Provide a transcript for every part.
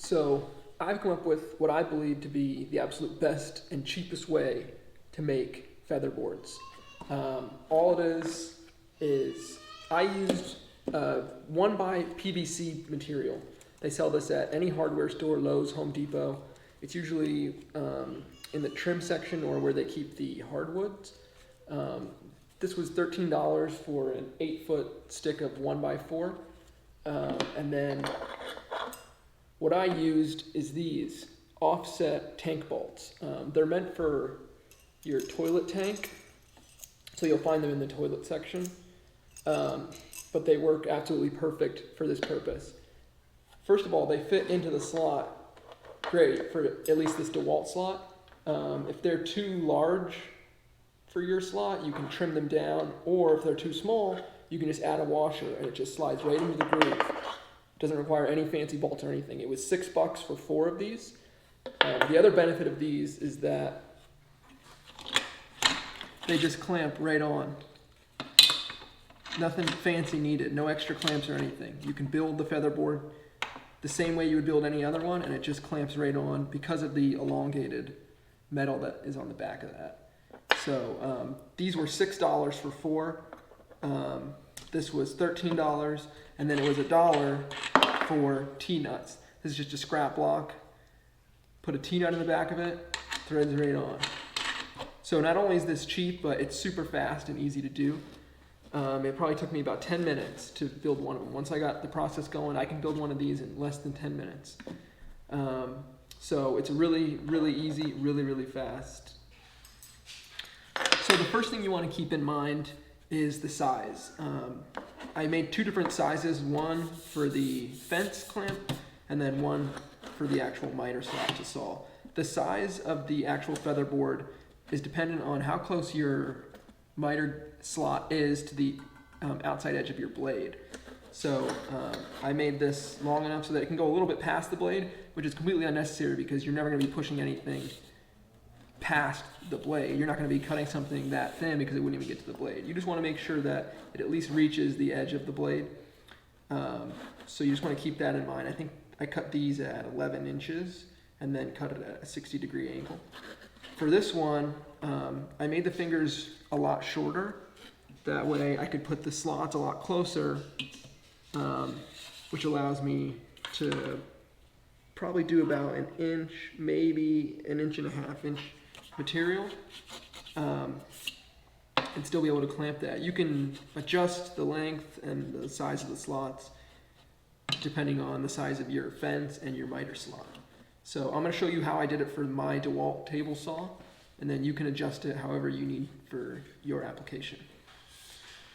So I've come up with what I believe to be the absolute best and cheapest way to make featherboards. All it is I used 1x PVC material. They sell this at any hardware store, Lowe's, Home Depot. It's usually in the trim section or where they keep the hardwoods. This was $13 for an 8-foot stick of 1x4. And then what I used is these offset tank bolts. They're meant for your toilet tank, so you'll find them in the toilet section. But they work absolutely perfect for this purpose. First of all, they fit into the slot great for at least this DeWalt slot. If they're too large for your slot, you can trim them down, or if they're too small, you can just add a washer and it just slides right into the groove. It doesn't require any fancy bolts or anything. It was $6 for 4 of these. The other benefit of these is that they just clamp right on. Nothing fancy needed, no extra clamps or anything. You can build the featherboard the same way you would build any other one, and it just clamps right on because of the elongated metal that is on the back of that. So these were $6 for 4. This was $13, and then it was $1 for T-nuts. This is just a scrap block. Put a T-nut in the back of it, threads right on. So not only is this cheap, but it's super fast and easy to do. It probably took me about 10 minutes to build one of them. Once I got the process going, I can build one of these in less than 10 minutes. So it's really, really easy, really, really fast. So the first thing you want to keep in mind is the size. I made 2 different sizes, one for the fence clamp and then one for the actual miter slot to saw. The size of the actual featherboard is dependent on how close your miter slot is to the outside edge of your blade. So I made this long enough so that it can go a little bit past the blade, which is completely unnecessary because you're never going to be pushing anything past the blade. You're not going to be cutting something that thin because it wouldn't even get to the blade. You just want to make sure that it at least reaches the edge of the blade. So you just want to keep that in mind. I think I cut these at 11 inches and then cut it at a 60-degree angle. For this one, I made the fingers a lot shorter. That way I could put the slots a lot closer, which allows me to probably do about an inch, maybe an 1.5 inch material, and still be able to clamp that. You can adjust the length and the size of the slots depending on the size of your fence and your miter slot. So I'm going to show you how I did it for my DeWalt table saw, and then you can adjust it however you need for your application.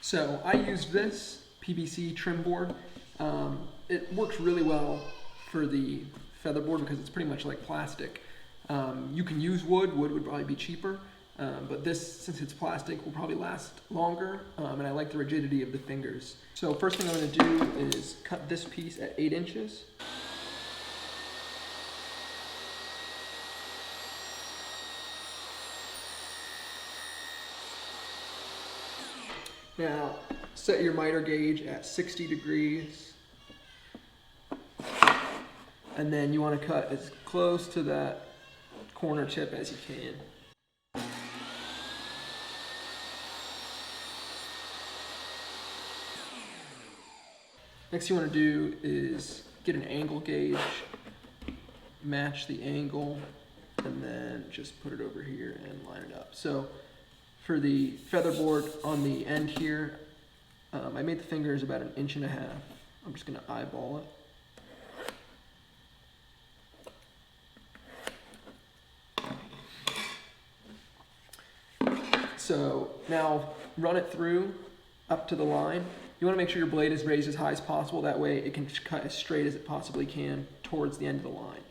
So I used this PVC trim board. It works really well for the featherboard because it's pretty much like plastic. You can use wood. Wood would probably be cheaper, but this, since it's plastic, will probably last longer, and I like the rigidity of the fingers. So first thing I'm going to do is cut this piece at 8 inches. Now, set your miter gauge at 60 degrees. And then you want to cut as close to that corner tip as you can. Next thing you want to do is get an angle gauge, match the angle, and then just put it over here and line it up. So for the featherboard on the end here, I made the fingers about 1.5 inches. I'm just going to eyeball it. So now run it through up to the line. You want to make sure your blade is raised as high as possible. That way it can cut as straight as it possibly can towards the end of the line.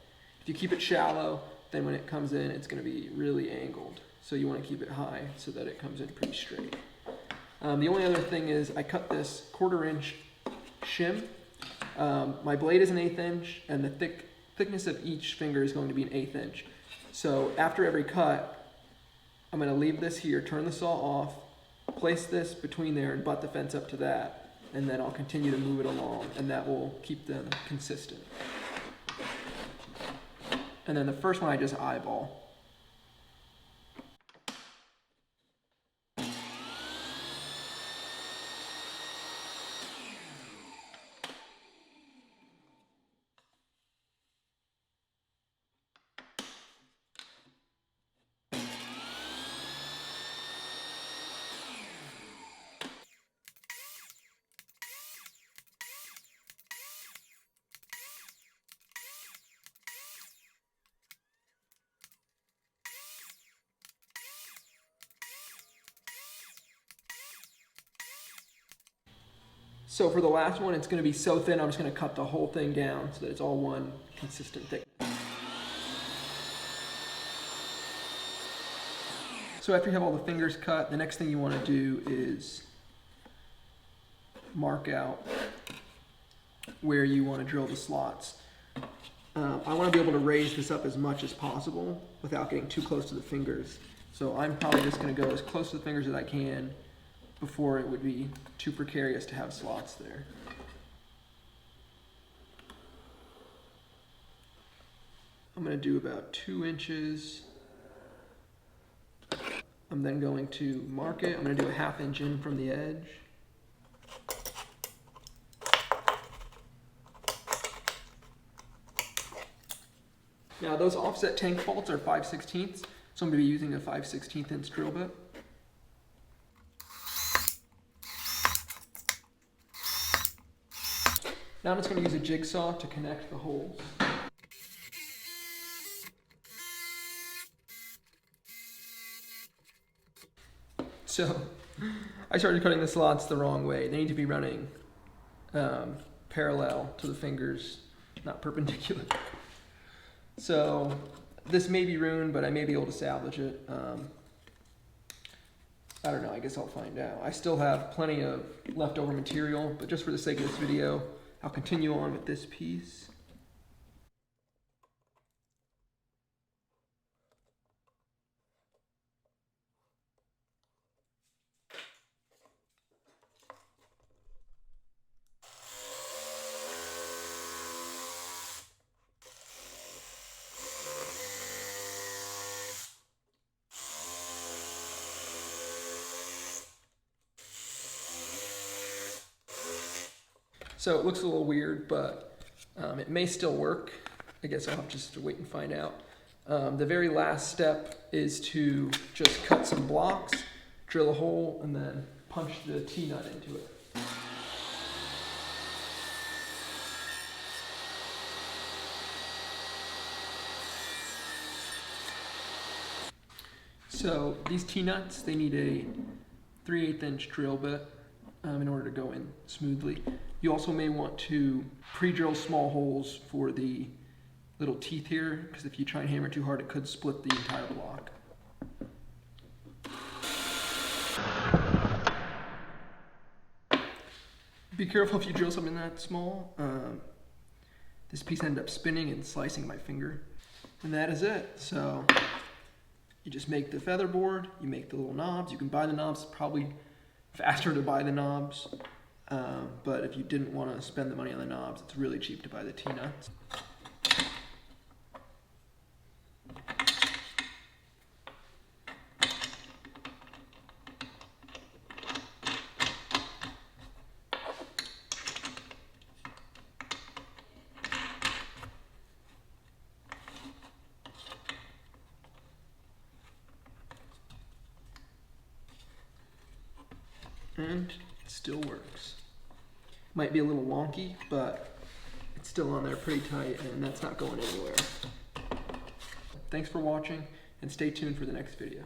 If you keep it shallow, then when it comes in, it's going to be really angled. So you want to keep it high so that it comes in pretty straight. The only other thing is I cut this 1/4 inch shim. My blade is an 1/8 inch, and the thickness of each finger is going to be an 1/8 inch. So after every cut, I'm going to leave this here, turn the saw off, place this between there and butt the fence up to that, and then I'll continue to move it along, and that will keep them consistent. And then the first one I just eyeball. So for the last one, it's going to be so thin, I'm just going to cut the whole thing down so that it's all one consistent thickness. So after you have all the fingers cut, the next thing you want to do is mark out where you want to drill the slots. I want to be able to raise this up as much as possible without getting too close to the fingers. So I'm probably just going to go as close to the fingers as I can before it would be too precarious to have slots there. I'm going to do about 2 inches. I'm then going to mark it. I'm going to do a 1/2 inch in from the edge. Now those offset tank bolts are 5/16, so I'm going to be using a 5/16 inch drill bit. Now I'm just going to use a jigsaw to connect the holes. So I started cutting the slots the wrong way. They need to be running parallel to the fingers, not perpendicular. So this may be ruined, but I may be able to salvage it. I don't know, I guess I'll find out. I still have plenty of leftover material, but just for the sake of this video, I'll continue on with this piece. So it looks a little weird, but it may still work. I guess I'll have just to wait and find out. The very last step is to just cut some blocks, drill a hole, and then punch the T-nut into it. So these T-nuts, they need a 3/8 inch drill bit in order to go in smoothly. You also may want to pre-drill small holes for the little teeth here, because if you try and hammer too hard, it could split the entire block. Be careful if you drill something that small. This piece ended up spinning and slicing my finger. And that is it. So you just make the feather board, you make the little knobs. You can buy the knobs, probably faster to buy the knobs. But if you didn't want to spend the money on the knobs, it's really cheap to buy the T-nuts. And it still works. Might be a little wonky, but it's still on there pretty tight, and that's not going anywhere. Thanks for watching, and stay tuned for the next video.